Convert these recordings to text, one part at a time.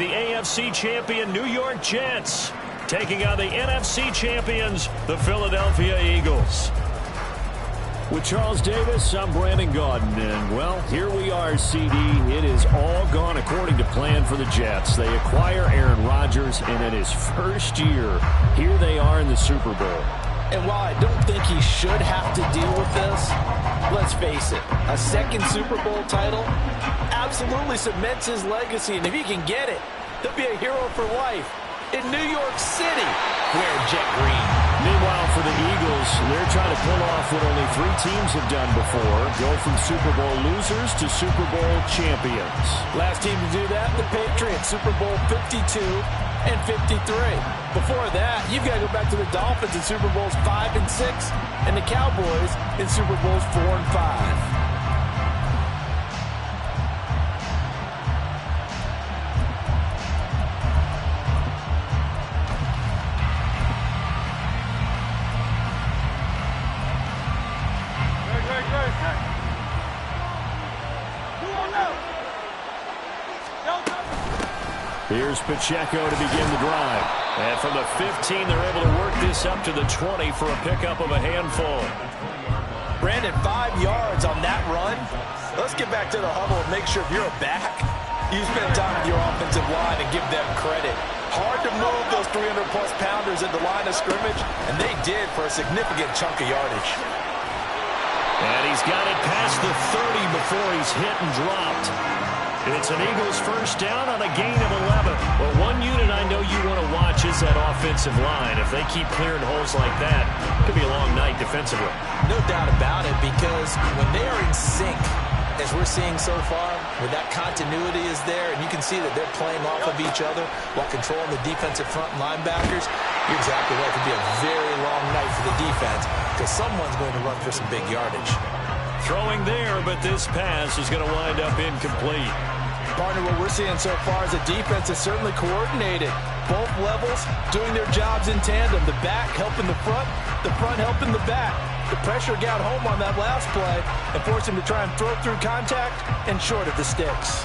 the AFC champion New York Jets taking on the NFC champions, the Philadelphia Eagles. With Charles Davis, I'm Brandon Gaudin, and, well, here we are, CD. It is all gone according to plan for the Jets. They acquire Aaron Rodgers, and in his first year, here they are in the Super Bowl. And while I don't think he should have to deal with this, let's face it, a second Super Bowl title absolutely cements his legacy, and if he can get it, he'll be a hero for life in New York City, wearing jet green. Meanwhile, for the Eagles, they're trying to pull off what only 3 teams have done before, go from Super Bowl losers to Super Bowl champions. Last team to do that, the Patriots, Super Bowl 52 and 53. Before that, you've got to go back to the Dolphins in Super Bowls 5 and 6, and the Cowboys in Super Bowls 4 and 5. Here's Pacheco to begin the drive. And from the 15, they're able to work this up to the 20 for a pickup of a handful. Brandon, 5 yards on that run. Let's get back to the huddle and make sure if you're a back, you spend time with your offensive line and give them credit. Hard to move those 300-plus pounders at the line of scrimmage, and they did for a significant chunk of yardage. And he's got it past the 30 before he's hit and dropped. It's an Eagles first down on a gain of 11. Well, one unit I know you want to watch is that offensive line. If they keep clearing holes like that, it could be a long night defensively. No doubt about it, because when they are in sync, as we're seeing so far, when that continuity is there, and you can see that they're playing off of each other while controlling the defensive front linebackers, you're exactly right. It could be a very long night for the defense, because someone's going to run for some big yardage. Throwing there, but this pass is going to wind up incomplete. Partner, what we're seeing so far is the defense is certainly coordinated. Both levels doing their jobs in tandem. The back helping the front helping the back. The pressure got home on that last play and forced him to try and throw through contact and short of the sticks.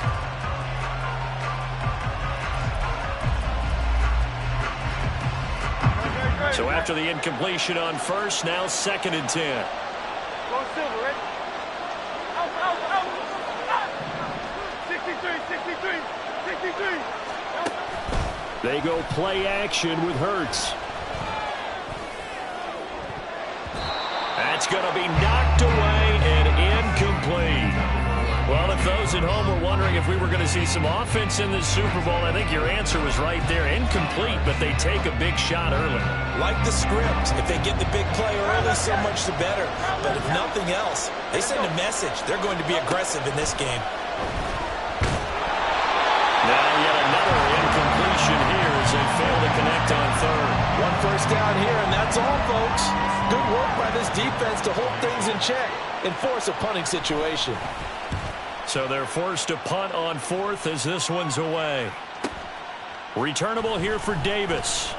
So after the incompletion on first, now 2nd and 10. They go play action with Hurts. That's going to be knocked away and incomplete. Well, if those at home were wondering if we were going to see some offense in this Super Bowl, I think your answer was right there. Incomplete, but they take a big shot early. Like the script, if they get the big play early, so much the better. But if nothing else, they send a message. They're going to be aggressive in this game. Now yet another incompletion here as they fail to connect on 3rd. One first down here, and that's all, folks. Good work by this defense to hold things in check and force a punting situation. So they're forced to punt on 4th as this one's away. Returnable here for Davis.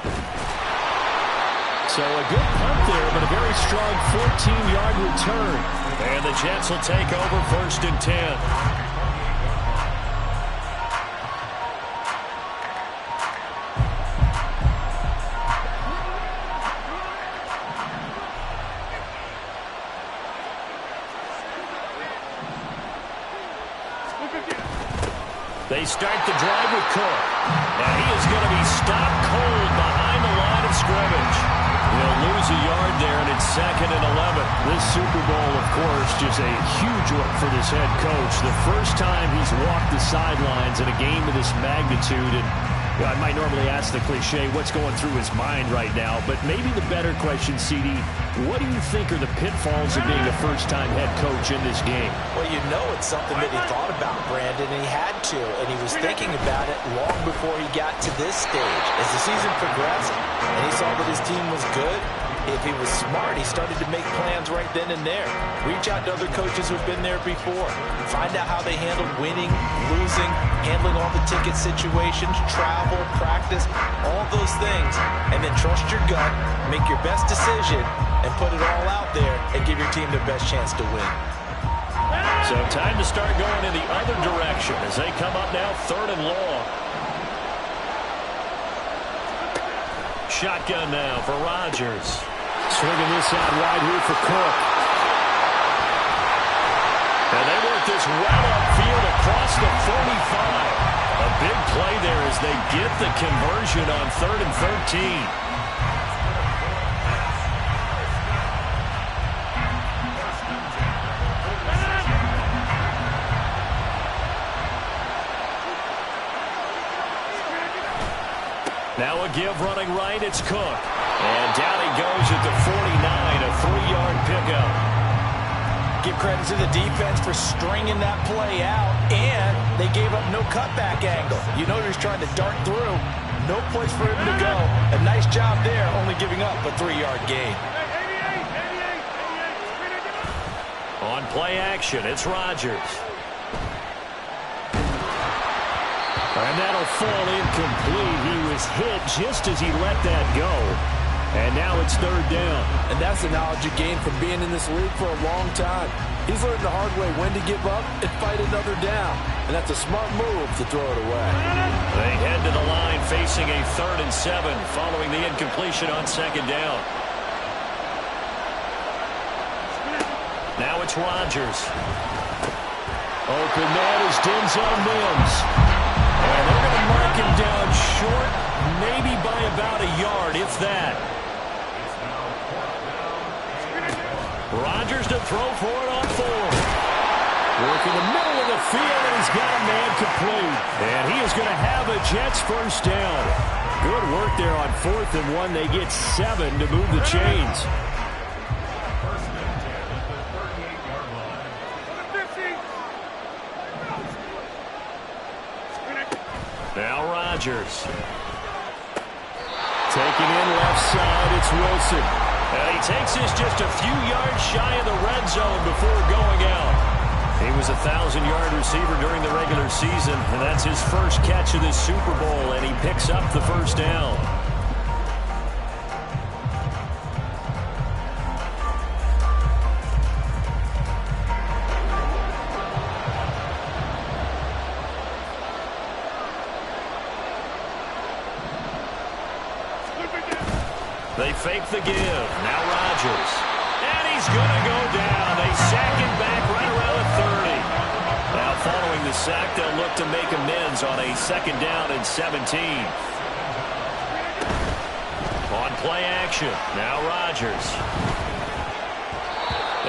So a good punt there, but a very strong 14-yard return. And the Jets will take over 1st and 10. They start the drive with Cook. Now he is going to be stopped cold behind the line of scrimmage. He'll lose a yard there, and it's 2nd and 11. This Super Bowl, of course, just a huge one for this head coach. The first time he's walked the sidelines in a game of this magnitude. And I might normally ask the cliche, what's going through his mind right now? But maybe the better question, CD, what do you think are the pitfalls of being a first-time head coach in this game? Well, you know it's something that he thought about, Brandon, and he had to. And he was thinking about it long before he got to this stage. As the season progressed and he saw that his team was good, if he was smart, he started to make plans right then and there. Reach out to other coaches who've been there before. Find out how they handled winning, losing, handling all the ticket situations, travel, practice, all those things. And then trust your gut, make your best decision, and put it all out there and give your team the best chance to win. So time to start going in the other direction as they come up now 3rd and long. shotgun now for Rodgers. Swinging this out wide here for Cook. And they work this well upfield across the 45. A big play there as they get the conversion on 3rd and 13. Now a give running right, it's Cook. And down he goes at the 49, a 3-yard pickup. Give credit to the defense for stringing that play out, and they gave up no cutback angle. You know he's trying to dart through. No place for him to go. A nice job there, only giving up a 3-yard gain. On play action, it's Rodgers. And that'll fall incomplete. He was hit just as he let that go. And now it's 3rd down. And that's the knowledge you gain from being in this league for a long time. He's learned the hard way when to give up and fight another down. And that's a smart move to throw it away. They head to the line facing a 3rd and 7 following the incompletion on 2nd down. Now it's Rodgers. Open man is Denzel Mims. And they're going to mark him down short, maybe by about a yard, if that. Rodgers to throw for it on 4th. Working the middle of the field, and he's got a man complete. And he is going to have a Jets 1st down. Good work there on 4th and 1. They get 7 to move the chains. Now Rodgers. Taking in left side, it's Wilson. And he takes this just a few yards shy of the red zone before going out. He was a 1,000-yard receiver during the regular season, and that's his first catch of this Super Bowl, and he picks up the 1st down. They fake the give. Now Rodgers. And he's going to go down. They sack him back right around the 30. Now following the sack, they'll look to make amends on a 2nd down and 17. On play action. Now Rodgers.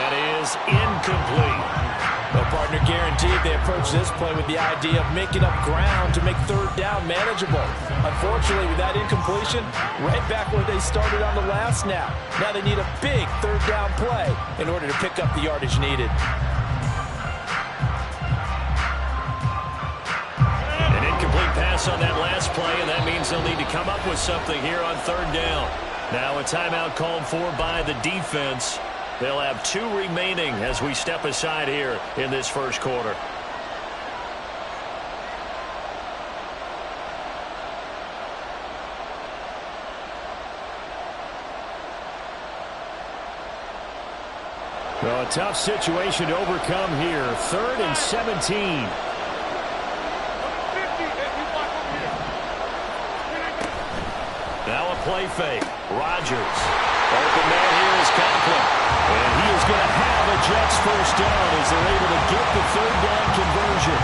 That is incomplete. No partner guaranteed. They approach this play with the idea of making up ground to make 3rd down manageable. Unfortunately, with that incompletion, right back where they started on the last snap. Now they need a big 3rd down play in order to pick up the yardage needed. An incomplete pass on that last play, and that means they'll need to come up with something here on 3rd down. Now a timeout called for by the defense. They'll have 2 remaining as we step aside here in this 1st quarter. Well, a tough situation to overcome here. 3rd and 17. Now a play fake. Rodgers. Open man here is Conklin. And he is going to have a Jets 1st down as they're able to get the 3rd down conversion.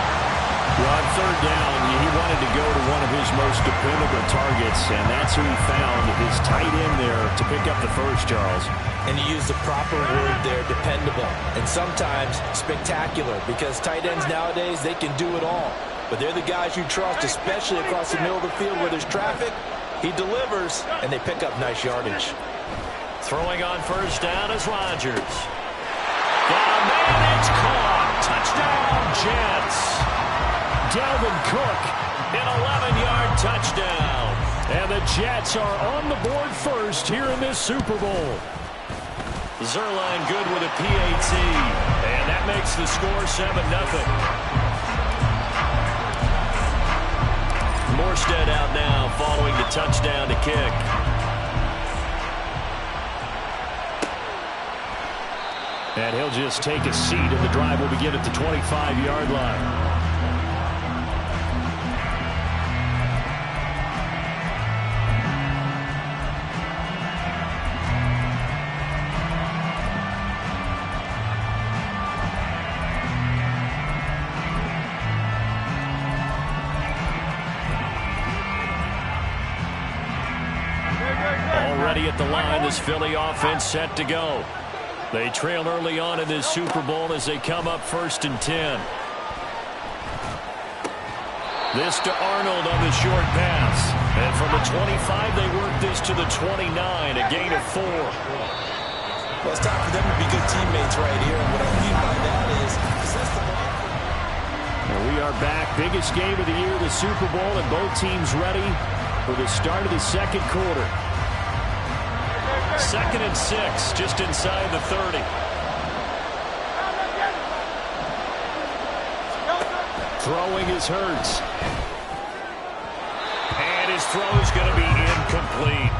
Well, on 3rd down, he wanted to go to one of his most dependable targets, and that's who he found, his tight end there, to pick up the 1st, Charles. And he used the proper word there, dependable. And sometimes spectacular, because tight ends nowadays, they can do it all. But they're the guys you trust, especially across the middle of the field where there's traffic. He delivers, and they pick up nice yardage. Throwing on 1st down is Rodgers. Got a man, it's caught. Touchdown, Jets. Dalvin Cook, an 11-yard touchdown. And the Jets are on the board 1st here in this Super Bowl. Zerline good with a PAT. And that makes the score 7-0. Morstead out now following the touchdown to kick. And he'll just take a seat, and the drive will begin at the 25-yard line. ready at the line. This Philly offense set to go. They trail early on in this Super Bowl as they come up 1st and 10. This to Arnold on the short pass. And from the 25, they work this to the 29, a gain of 4. Well, it's time for them to be good teammates right here. And what I mean by that is possess the ball. And we are back. Biggest game of the year, the Super Bowl, and both teams ready for the start of the second quarter. 2nd and 6, just inside the 30. Throwing is Hurts. And his throw's going to be incomplete.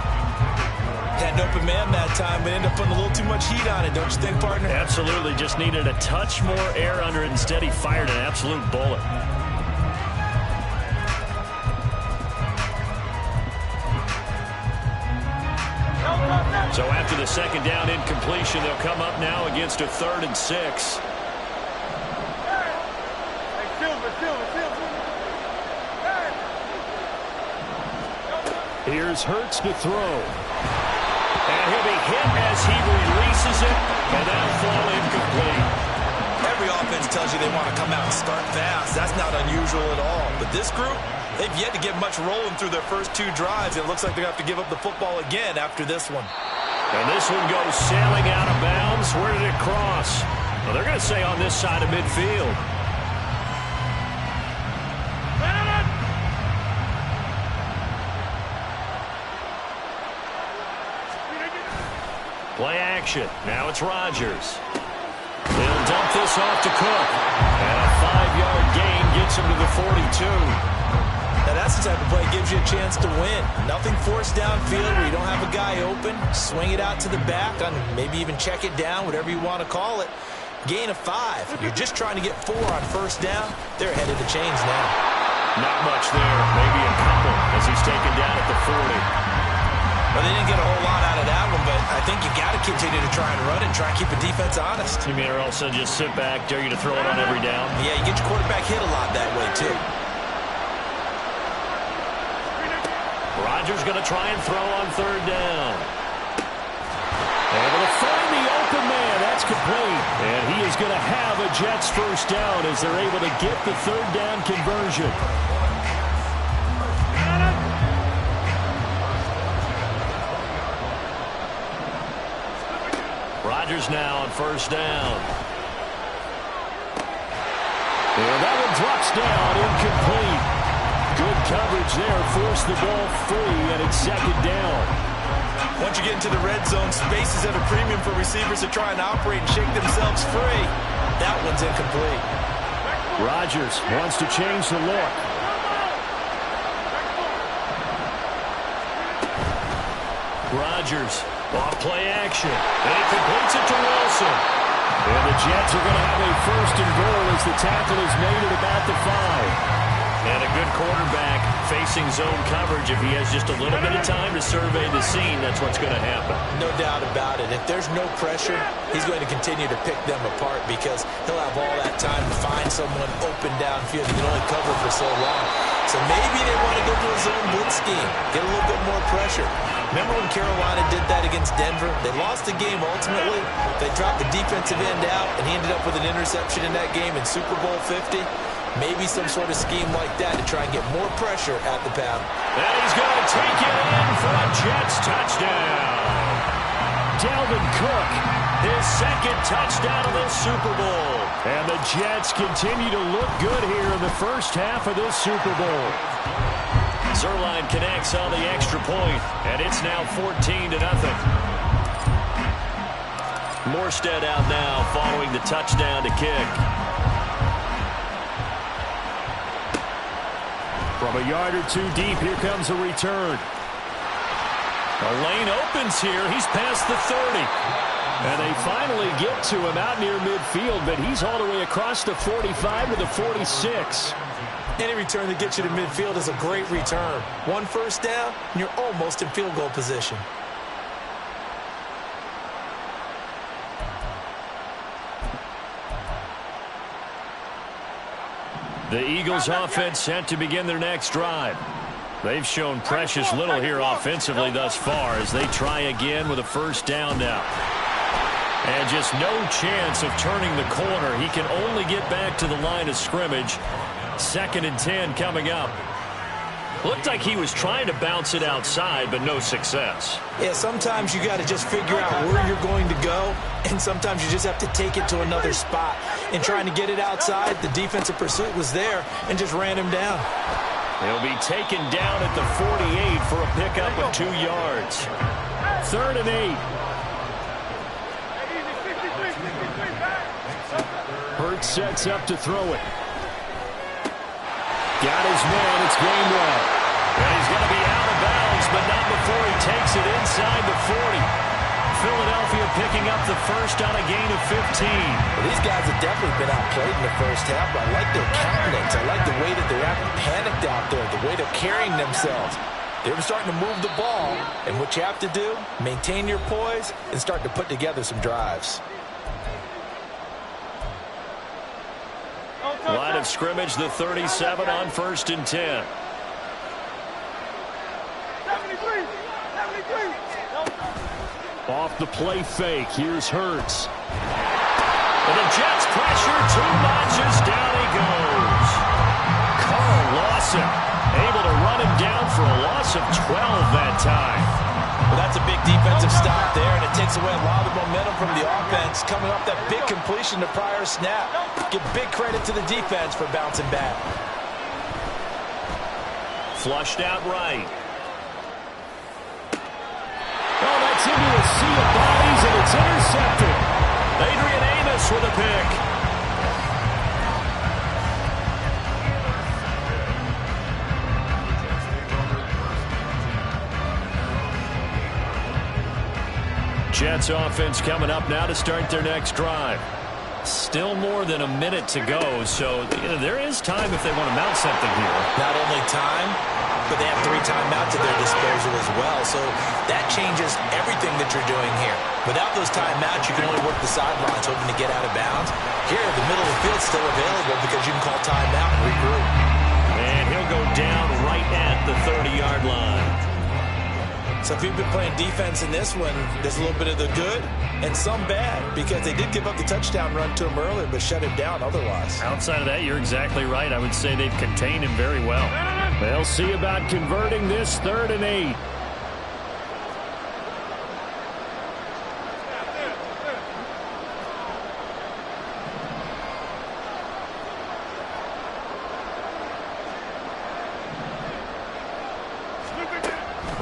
Had an open man that time, but ended up putting a little too much heat on it, don't you think, partner? Absolutely. Just needed a touch more air under it. Instead, he fired an absolute bullet. So after the second down incompletion, they'll come up now against a 3rd and 6. Here's Hurts to throw. And he'll be hit as he releases it, and that'll fall incomplete. Every offense tells you they want to come out and start fast. That's not unusual at all. But this group, they've yet to get much rolling through their first 2 drives. It looks like they're going to have to give up the football again after this one. And this one goes sailing out of bounds. Where did it cross? Well, they're going to say on this side of midfield. Play action. Now it's Rodgers. They'll dump this off to Cook. And a 5-yard gain gets him to the 42. Now that's the type of play that gives you a chance to win. Nothing forced downfield where you don't have a guy open. Swing it out to the back, maybe even check it down, whatever you want to call it. Gain of 5. You're just trying to get 4 on first down. They're ahead of the chains now. Not much there. Maybe a couple as he's taken down at the 40. Well, they didn't get a whole lot out of that one, but I think you got to continue to try and run it and try and keep the defense honest. You mean or also just sit back, dare you to throw it on every down? Yeah, you get your quarterback hit a lot that way, too. Rodgers going to try and throw on 3rd down. Able to find the open man. That's complete. And he is going to have a Jets first down as they're able to get the 3rd down conversion. Rodgers now on first down. And that one drops down, incomplete. Good coverage there, forced the ball free, and it's 2nd down. Once you get into the red zone, space is at a premium for receivers to try and operate and shake themselves free. That one's incomplete. Rodgers wants to change the look. Rodgers off play action. And he completes it to Wilson. And the Jets are going to have a 1st and goal as the tackle is made at about the 5. And a good quarterback facing zone coverage. If he has just a little bit of time to survey the scene, that's what's going to happen. No doubt about it. If there's no pressure, he's going to continue to pick them apart because he'll have all that time to find someone open downfield. He can only cover for so long. So maybe they want to go to a zone blitz scheme, get a little bit more pressure. Remember when Carolina did that against Denver? They lost the game ultimately. They dropped the defensive end out, and he ended up with an interception in that game in Super Bowl 50. Maybe some sort of scheme like that to try and get more pressure at the paddle. And he's going to take it in for a Jets touchdown. Dalvin Cook, his 2nd touchdown of the Super Bowl. And the Jets continue to look good here in the first half of this Super Bowl. Zerline connects on the extra point, and it's now 14-0. Morstead out now following the touchdown to kick. From a yard or 2 deep, here comes a return. The lane opens here. He's past the 30. And they finally get to him out near midfield, but he's all the way across the 45 to the 46. Any return that gets you to midfield is a great return. 1 first down, and you're almost in field goal position. The Eagles offense set to begin their next drive. They've shown precious little here offensively thus far as they try again with a first down now. And just no chance of turning the corner. He can only get back to the line of scrimmage. 2nd and 10 coming up. Looked like he was trying to bounce it outside, but no success. Yeah, sometimes you got to just figure out where you're going to go, and sometimes you just have to take it to another spot. And trying to get it outside, the defensive pursuit was there and just ran him down. He'll be taken down at the 48 for a pickup of 2 yards. 3rd and 8. Hurts sets up to throw it. Got his man. It's Gainwell. And he's going to be out of bounds, but not before he takes it inside the 40. Philadelphia picking up the first on a gain of 15. Well, these guys have definitely been outplayed in the first half, but I like their countenance. I like the way that they're acting panicked out there, the way they're carrying themselves. They're starting to move the ball, and what you have to do, maintain your poise and start to put together some drives. Line of scrimmage, the 37 on 1st and 10. Off the play fake, here's Hurts. And the Jets pressure, 2 notches, down he goes. Carl Lawson able to run him down for a loss of 12 that time. Well, that's a big defensive stop there, and it takes away a lot of the momentum from the offense coming off that big completion to prior snap. Give big credit to the defense for bouncing back. Flushed out right. Oh, that's into a sea of bodies, and it's intercepted. Adrian Amos with a pick. Jets offense coming up now to start their next drive. Still more than a minute to go, so there is time if they want to mount something here. Not only time, but they have 3 timeouts at their disposal as well, so that changes everything that you're doing here. Without those timeouts, you can only work the sidelines hoping to get out of bounds. Here, the middle of the field's still available because you can call timeout and regroup. And he'll go down right at the 30-yard line. So if you've been playing defense in this one, there's a little bit of the good and some bad because they did give up the touchdown run to him earlier but shut him down otherwise. Outside of that, you're exactly right. I would say they've contained him very well. They'll see about converting this 3rd and 8.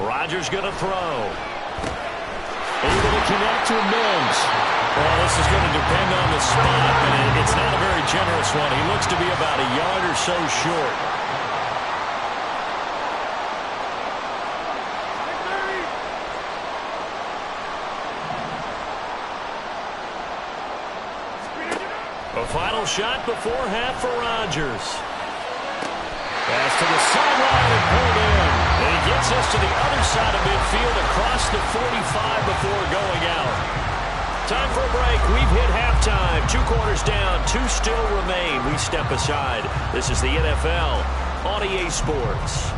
Rodgers going to throw. Able to connect to Mims. Well, this is going to depend on the spot, but it's not a very generous one. He looks to be about a yard or so short. A final shot before half for Rodgers. Pass to the sideline and pulled in. And he gets us to the other side of midfield across the 45 before going out. Time for a break. We've hit halftime. 2 quarters down. 2 still remain. We step aside. This is the NFL on EA Sports.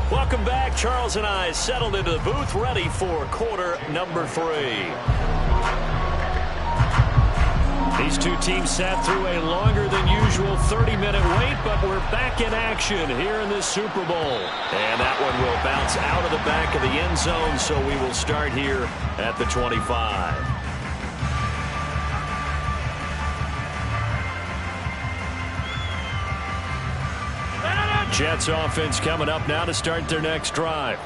Welcome back. Charles and I settled into the booth, ready for quarter number 3. These 2 teams sat through a longer than usual 30-minute wait, but we're back in action here in this Super Bowl. And that one will bounce out of the back of the end zone, so we will start here at the 25. Jets offense coming up now to start their next drive.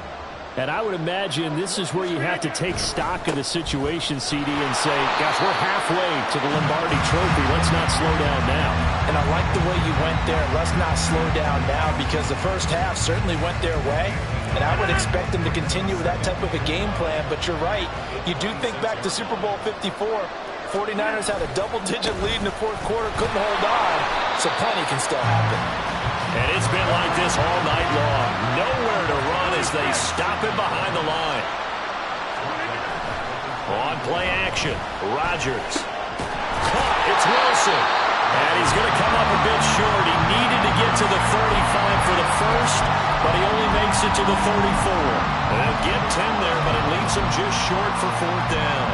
And I would imagine this is where you have to take stock of the situation, CD, and say, gosh, we're halfway to the Lombardi Trophy. Let's not slow down now. And I like the way you went there. Let's not slow down now because the first half certainly went their way. And I would expect them to continue with that type of a game plan. But you're right. You do think back to Super Bowl 54. 49ers had a double-digit lead in the 4th quarter, couldn't hold on. So plenty can still happen. And it's been like this all night long. Nowhere to run as they stop him behind the line. On Play action. Rodgers. Caught. It's Wilson. And he's going to come up a bit short. He needed to get to the 35 for the first, but he only makes it to the 34. They'll get 10 there, but it leaves him just short for 4th down.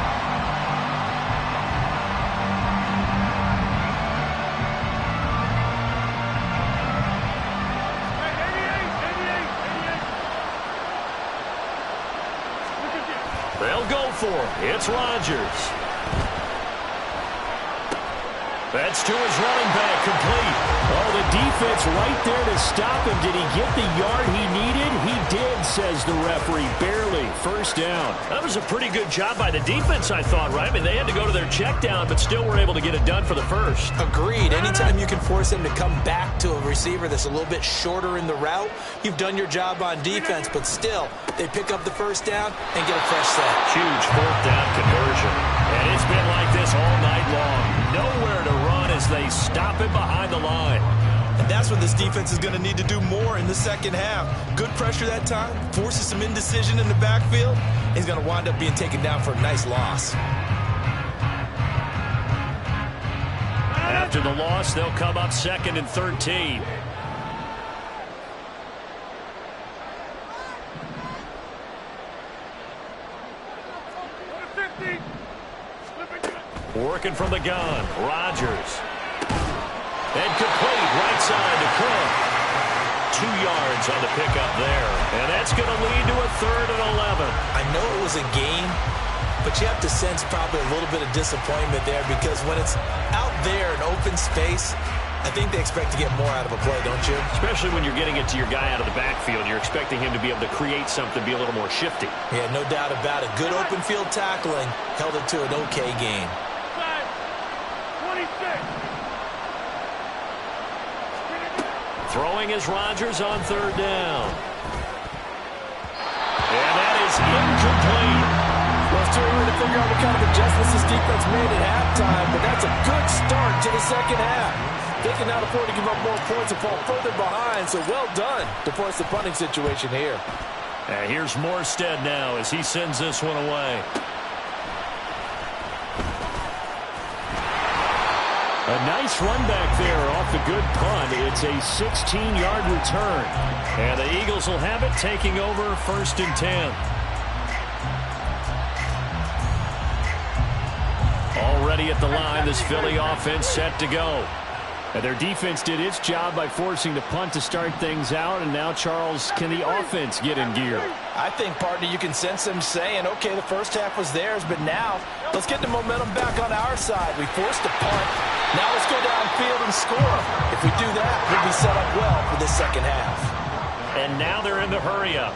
They'll go for it. It's Rodgers. That's to his running back, complete. Oh, the defense right there to stop him. Did he get the yard he needed? He did, says the referee. Barely. 1st down. That was a pretty good job by the defense, I thought, right? I mean, they had to go to their check down, but still were able to get it done for the first. Agreed. Anytime you can force him to come back to a receiver that's a little bit shorter in the route, you've done your job on defense, but still, they pick up the 1st down and get a fresh set. Huge 4th down conversion. And it's been like this all night long. Nowhere to run as they stop him behind the line. And that's what this defense is going to need to do more in the second half. Good pressure that time, forces some indecision in the backfield. He's going to wind up being taken down for a nice loss. After the loss, they'll come up 2nd and 13. Working from the gun, Rodgers. And complete, right side to Cook. 2 yards on the pickup there. And that's going to lead to a 3rd and 11. I know it was a game, but you have to sense probably a little bit of disappointment there because when it's out there in open space, I think they expect to get more out of a play, don't you? Especially when you're getting it to your guy out of the backfield. You're expecting him to be able to create something, be a little more shifty. Yeah, no doubt about it. Good open field tackling held it to an okay game. Throwing is Rodgers on 3rd down. And that is incomplete. Well, it's too early to figure out what kind of adjustments this defense made at halftime, but that's a good start to the second half. They can not afford to give up more points and fall further behind, so well done to force the punting situation here. And here's Morstead now as he sends this one away. A nice run back there off the good punt. It's a 16-yard return. And the Eagles will have it, taking over 1st and 10. Already at the line, this Philly offense set to go. And their defense did its job by forcing the punt to start things out. And now, Charles, can the offense get in gear? I think, partner, you can sense them saying, okay, the first half was theirs, but now let's get the momentum back on our side. We forced a punt. Now let's go downfield and score. If we do that, we'll be set up well for this second half. And now they're in the hurry-up.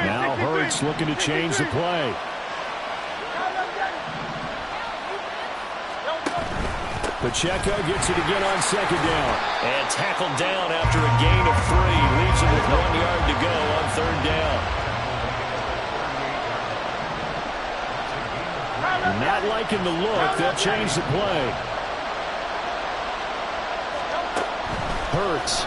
Now Hurts looking to change the play. Pacheco gets it again on 2nd down. And tackled down after a gain of 3. Leaves him with 1 yard to go on 3rd down. Not liking the look. They'll change the play. Hurts.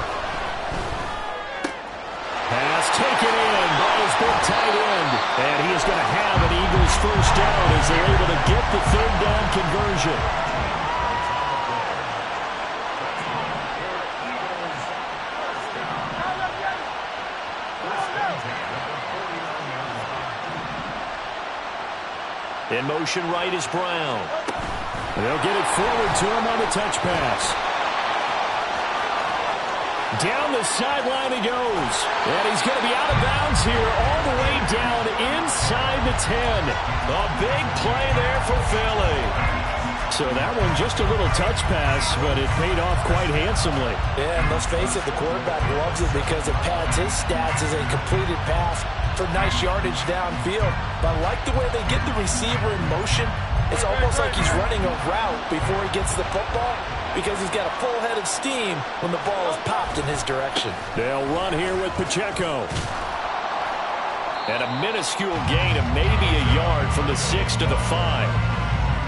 Pass taken in by his big tight end. And he is going to have an Eagles 1st down as they're able to get the 3rd down conversion. In motion right is Brown. They'll get it forward to him on the touch pass. Down the sideline he goes. And he's going to be out of bounds here all the way down inside the 10. A big play there for Philly. So that one just a little touch pass, but it paid off quite handsomely. Yeah, and let's face it, the quarterback loves it because it pads his stats as a completed pass for nice yardage downfield. But I like the way they get the receiver in motion. It's almost like he's running a route before he gets the football because he's got a full head of steam when the ball is popped in his direction. They'll run here with Pacheco. And a minuscule gain of maybe a yard from the 6 to the 5.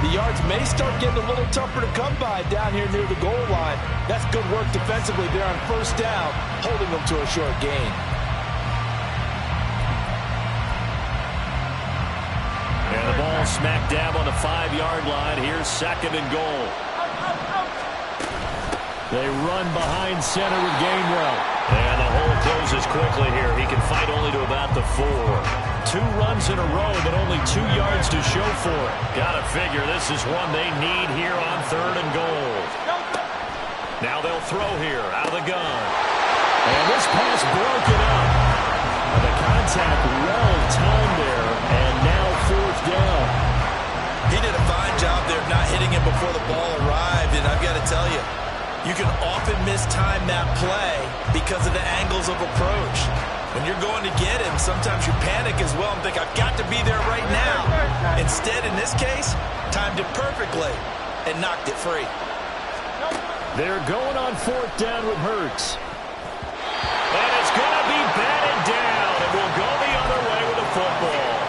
The yards may start getting a little tougher to come by down here near the goal line. That's good work defensively there on 1st down, holding them to a short gain. smack dab on the 5-yard line. Here's 2nd and goal. They run behind center with Gainwell. And the hole closes quickly here. He can fight only to about the 4. 2 runs in a row, but only 2 yards to show for it. Gotta figure this is one they need here on 3rd and goal. Now they'll throw here out of the gun. And this pass broken up. The contact well timed there, and now 4th down. He did a fine job there of not hitting him before the ball arrived, and I've got to tell you, you can often mistime that play because of the angles of approach. When you're going to get him, sometimes you panic as well and think, I've got to be there right now. Instead, in this case, timed it perfectly and knocked it free. They're going on 4th down with Hurts. And it's going to be batted down, and will go the other way with the football.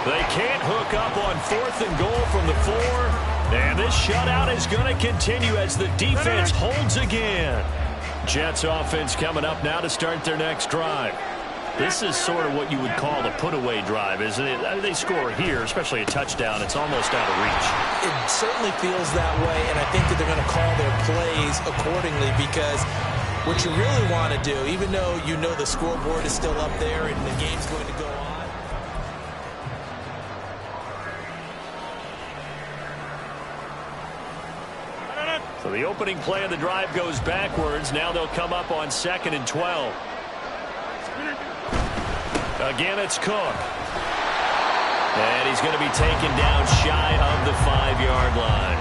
They can't hook up on 4th and goal from the 4. And this shutout is going to continue as the defense holds again. Jets offense coming up now to start their next drive. This is sort of what you would call the put-away drive, isn't it? They score here, especially a touchdown. It's almost out of reach. It certainly feels that way, and I think that they're going to call their plays accordingly because what you really want to do, even though you know the scoreboard is still up there and the game's going to go on, so the opening play of the drive goes backwards. Now they'll come up on 2nd and 12. Again, it's Cook. And he's going to be taken down shy of the 5-yard line.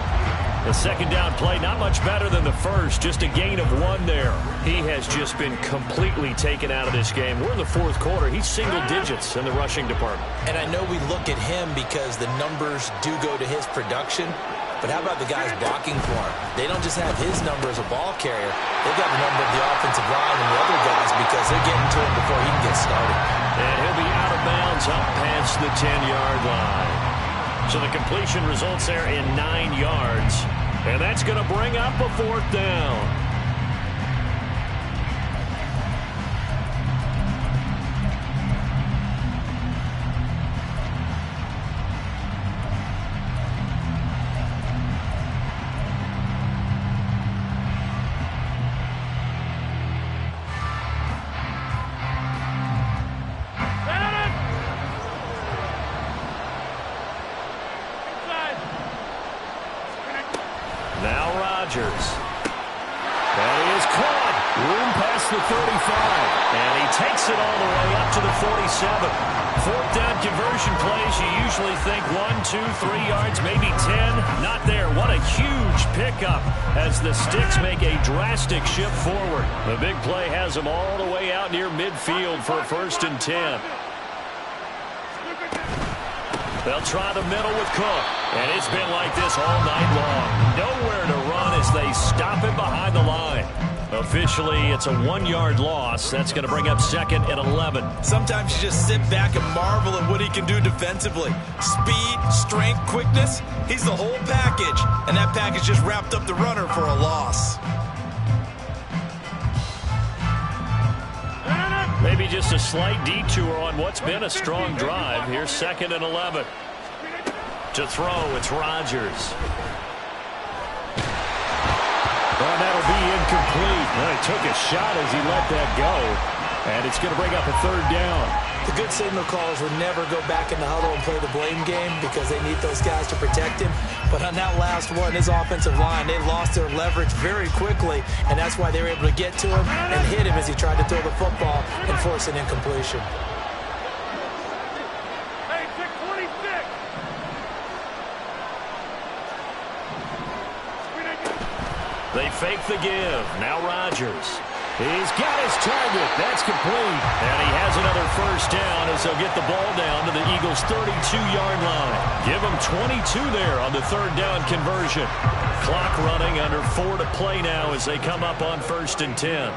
The 2nd down play, not much better than the first, just a gain of 1 there. He has just been completely taken out of this game. We're in the 4th quarter. He's single digits in the rushing department. and I know we look at him because the numbers do go to his production. But how about the guys blocking for him? They don't just have his number as a ball carrier. They've got the number of the offensive line and the other guys because they're getting to him before he can get started. And he'll be out of bounds up past the 10-yard line. So the completion results there in 9 yards. And that's going to bring up a 4th down. Now Rodgers. And he is caught. Room past the 35. And he takes it all the way up to the 47. 4th down conversion plays. You usually think 1, 2, 3 yards, maybe 10. Not there. What a huge pickup as the Sticks make a drastic shift forward. The big play has them all the way out near midfield for a 1st and 10. They'll try the middle with Cook. And it's been like this all night long. Nowhere to run as they stop him behind the line. Officially, it's a 1-yard loss. That's going to bring up 2nd and 11. Sometimes you just sit back and marvel at what he can do defensively. Speed, strength, quickness. He's the whole package. And that package just wrapped up the runner for a loss. Maybe just a slight detour on what's been a strong drive. Here's 2nd and 11. To throw, it's Rodgers. And that'll be incomplete. Well, he took a shot as he let that go. And it's going to bring up a 3rd down. The good signal callers would never go back in the huddle and play the blame game because they need those guys to protect him. But on that last one, his offensive line, they lost their leverage very quickly, and that's why they were able to get to him and hit him as he tried to throw the football and force an incompletion. Hey, 626. They fake the give. Now Rodgers. He's got his target. That's complete. And he has another 1st down as they'll get the ball down to the Eagles' 32-yard line. Give them 22 there on the 3rd down conversion. Clock running under 4 to play now as they come up on 1st and 10.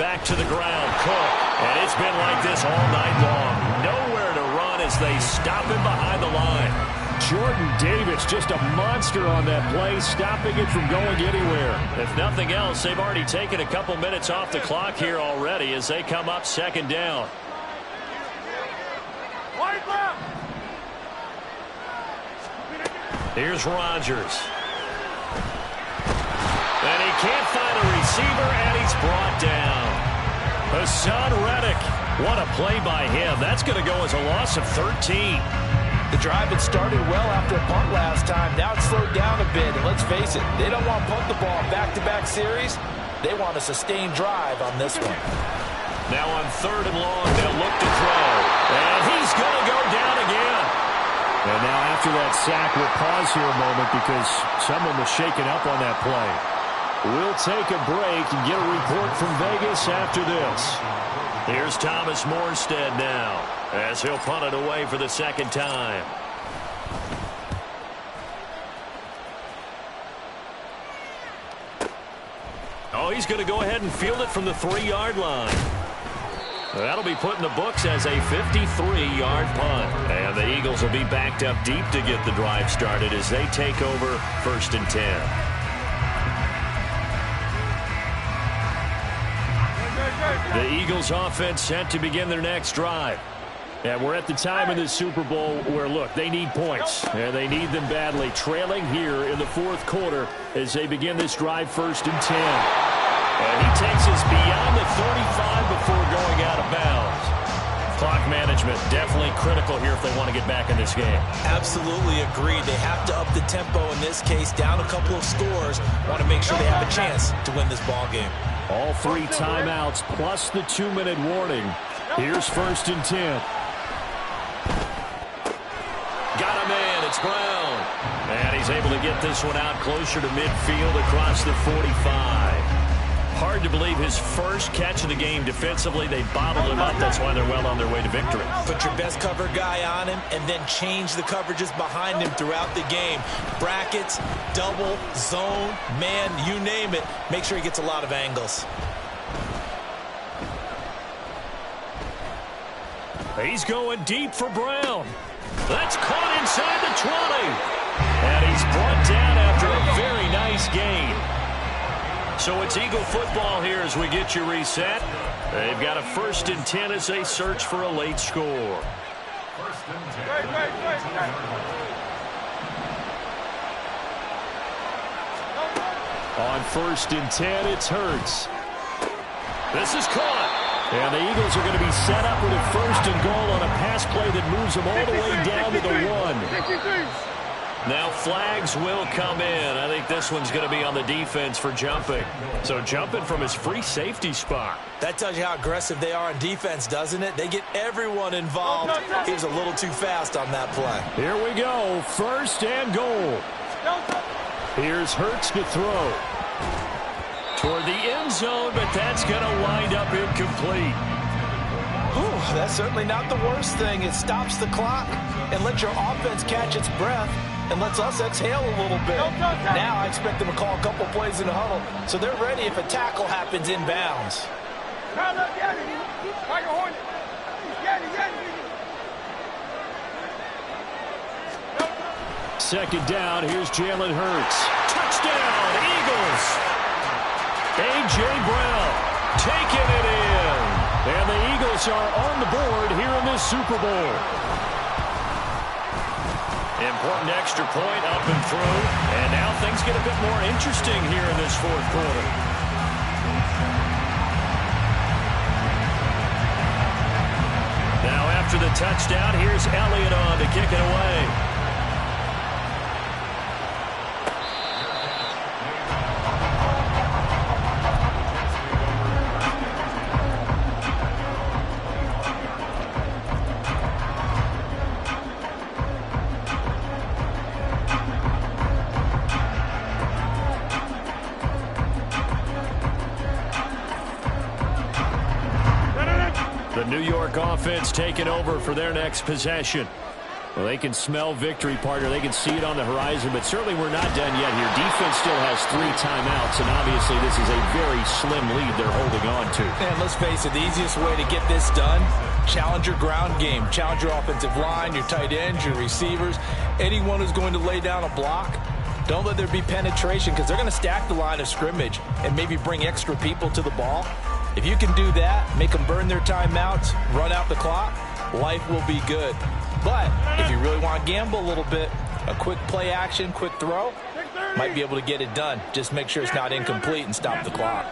Back to the ground, Cook. And it's been like this all night long. Nowhere to run as they stop him behind the line. Jordan Davis, just a monster on that play, stopping it from going anywhere. If nothing else, they've already taken a couple minutes off the clock here already as they come up 2nd down. Wide left. Here's Rodgers. And he can't find a receiver, and he's brought down. Hassan Reddick. What a play by him. That's going to go as a loss of 13. The drive had started well after a punt last time. Now it's slowed down a bit. And let's face it, they don't want to punt the ball in back-to-back series. They want a sustained drive on this one. Now on 3rd and long, they'll look to throw. And he's going to go down again. And now after that sack, we'll pause here a moment because someone was shaken up on that play. We'll take a break and get a report from Vegas after this. Here's Thomas Morstead now as he'll punt it away for the second time. Oh, he's going to go ahead and field it from the 3-yard line. That'll be put in the books as a 53-yard punt. And the Eagles will be backed up deep to get the drive started as they take over 1st and 10. The Eagles offense set to begin their next drive. And we're at the time in the Super Bowl where, look, they need points. And they need them badly. Trailing here in the 4th quarter as they begin this drive 1st and 10. And he takes us beyond the 35 before going out of bounds. Clock management definitely critical here if they want to get back in this game. Absolutely agreed. They have to up the tempo in this case. Down a couple of scores. Want to make sure they have a chance to win this ball game. All 3 timeouts plus the 2-minute warning. Here's 1st and 10. Got him in. It's Brown. And he's able to get this one out closer to midfield across the 45. Hard to believe his first catch of the game defensively. They bottled him up. That's why they're well on their way to victory. Put your best cover guy on him and then change the coverages behind him throughout the game. Brackets, double, zone, man, you name it. Make sure he gets a lot of angles. He's going deep for Brown. That's caught inside the 20. And he's brought down after a very nice gain. So it's Eagle football here as we get you reset. They've got a 1st and 10 as they search for a late score. On 1st and 10, it's Hurts. This is caught. And the Eagles are going to be set up with a 1st and goal on a pass play that moves them all the way down to the 1. Now flags will come in. I think this one's going to be on the defense for jumping. So jumping from his free safety spot. That tells you how aggressive they are on defense, doesn't it? They get everyone involved. He was a little too fast on that play. Here we go. 1st and goal. Here's Hurts to throw. Toward the end zone, but that's going to wind up incomplete. Whew, that's certainly not the worst thing. It stops the clock and lets your offense catch its breath and lets us exhale a little bit. Now I expect them to call a couple plays in the huddle so they're ready if a tackle happens inbounds. 2nd down, here's Jalen Hurts. Touchdown, Eagles! A.J. Brown taking it in. And the Eagles are on the board here in this Super Bowl. Important extra point up and through. And now things get a bit more interesting here in this 4th quarter. Now after the touchdown, here's Elliott on to kick it away. New York offense taking over for their next possession. Well, they can smell victory, partner. They can see it on the horizon, but certainly we're not done yet here. Defense still has 3 timeouts, and obviously this is a very slim lead they're holding on to. And let's face it, the easiest way to get this done, challenge your ground game. Challenge your offensive line, your tight ends, your receivers, anyone who's going to lay down a block. Don't let there be penetration because they're going to stack the line of scrimmage and maybe bring extra people to the ball. If you can do that, make them burn their timeouts, run out the clock, life will be good. But if you really want to gamble a little bit, A quick play action, quick throw, might be able to get it done. Just make sure it's not incomplete and stop the clock.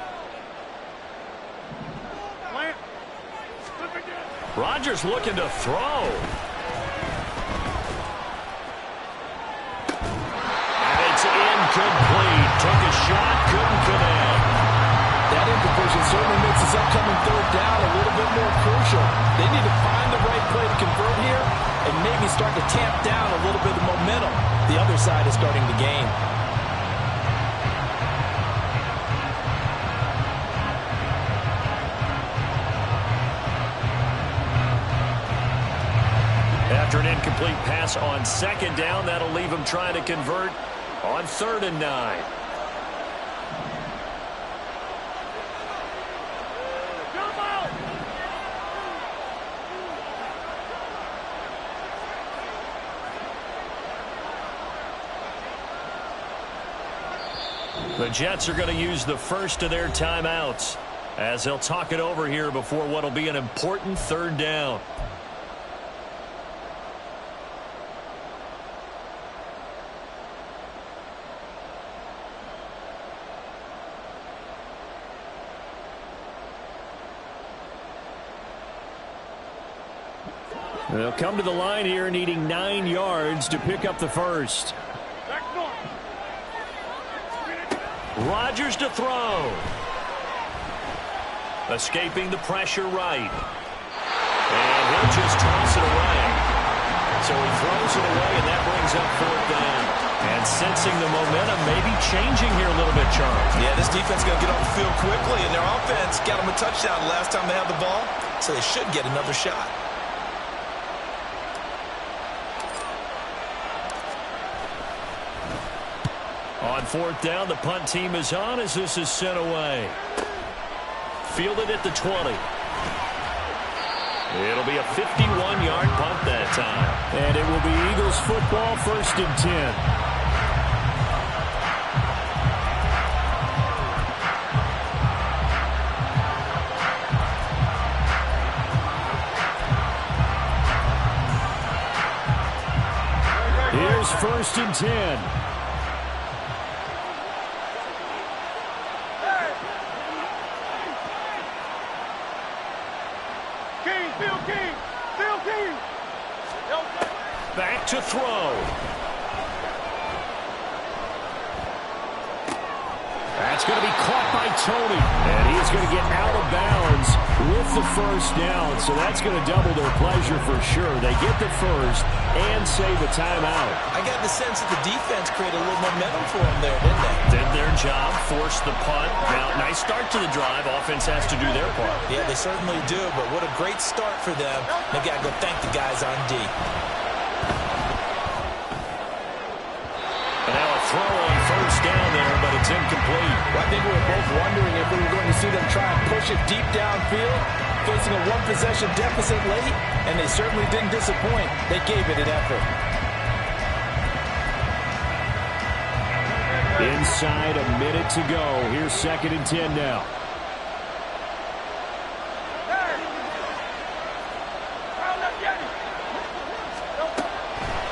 Rodgers looking to throw. And it's incomplete. Took a shot, couldn't connect. That incompletion certainly makes this upcoming third down a little bit more crucial. They need to find the right play to convert here and maybe start to tamp down a little bit of momentum. The other side is starting to gain. After an incomplete pass on second down, that'll leave him trying to convert on 3rd and 9. The Jets are going to use the first of their timeouts as they'll talk it over here before what will be an important 3rd down. They'll come to the line here needing 9 yards to pick up the first. Rodgers to throw. Escaping the pressure right. And he'll just toss it away. So he throws it away, and that brings up 4th down. And sensing the momentum maybe changing here a little bit, Charles. Yeah, this defense is going to get off the field quickly, and their offense got them a touchdown last time they had the ball, so they should get another shot. On 4th down, the punt team is on as this is sent away. Fielded at the 20. It'll be a 51-yard punt that time. And it will be Eagles football, 1st and 10. Here's 1st and 10. Back to throw. That's going to be caught by Tony. And he's going to get out of bounds with the first down. So that's going to double their pleasure for sure. They get the first and save a timeout. I got the sense that the defense created a little momentum for them there, didn't they? Did their job, forced the punt. Now, nice start to the drive. Offense has to do their part. Yeah, they certainly do, but what a great start for them. They've got to go thank the guys on D. And now a throw on 1st down there, but it's incomplete. Well, I think we were both wondering if we were going to see them try and push it deep downfield, facing a one-possession deficit late, and they certainly didn't disappoint. They gave it an effort. Inside a minute to go. Here's 2nd and 10 now.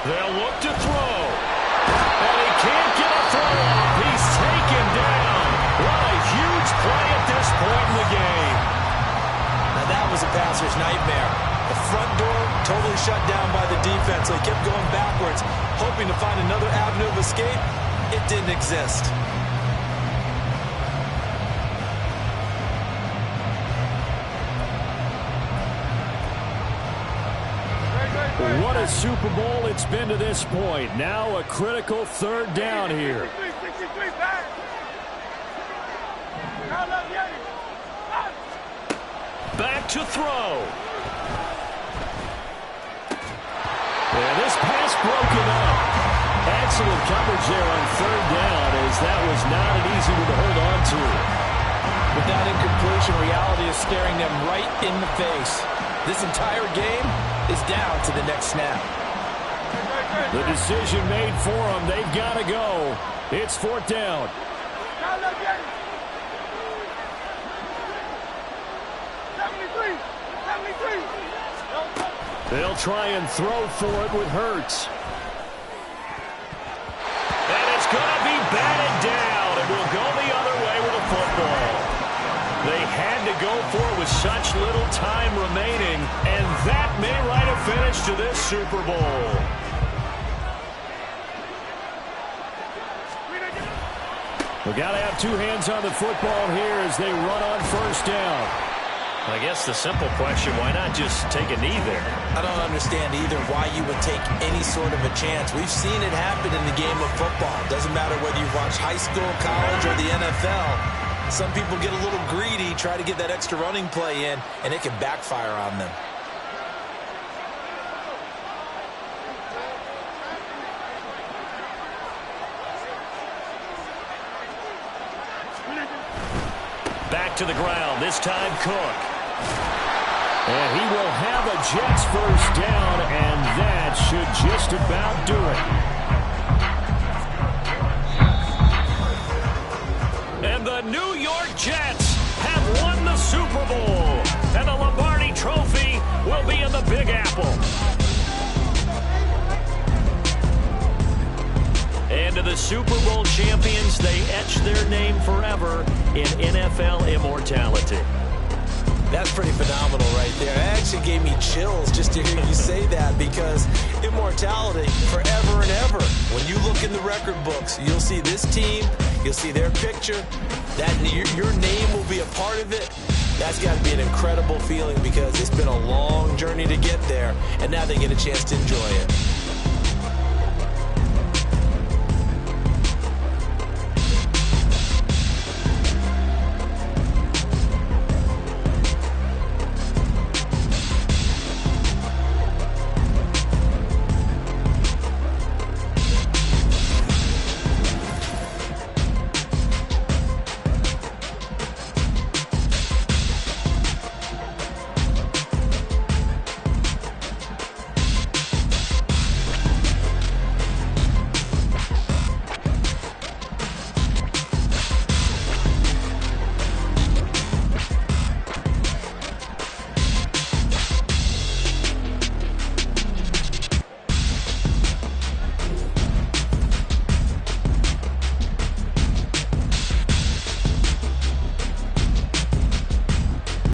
They'll look to throw. And he can't get a throw off. He's taken down. What a huge play at this point in the game. Now that was a passer's nightmare. The front door totally shut down by the defense. So he kept going backwards, hoping to find another avenue of escape. It didn't exist. What a Super Bowl it's been to this point. Now a critical 3rd down here. Back to throw. And this pass broken up. Excellent coverage there on 3rd down, as that was not an easy one to hold on to. With that incompletion, reality is staring them right in the face. This entire game is down to the next snap. The decision made for them. They've got to go. It's 4th down. They'll try and throw for it with Hurts. finish to this Super Bowl. We've got to have two hands on the football here as they run on first down. I guess the simple question, why not just take a knee there? I don't understand either why you would take any sort of a chance. We've seen it happen in the game of football. Doesn't matter whether you watch high school, college, or the NFL. Some people get a little greedy, try to get that extra running play in, and it can backfire on them. Back to the ground, this time Cook. And he will have a Jets first down, and that should just about do it. And the New York Jets have won the Super Bowl. And the Lombardi Trophy will be in the Big Apple. And to the Super Bowl champions, they etch their name forever in NFL immortality. That's pretty phenomenal right there. It actually gave me chills just to hear you say that, because immortality forever and ever. When you look in the record books, you'll see this team, you'll see their picture, that your name will be a part of it. That's got to be an incredible feeling, because it's been a long journey to get there, and now they get a chance to enjoy it.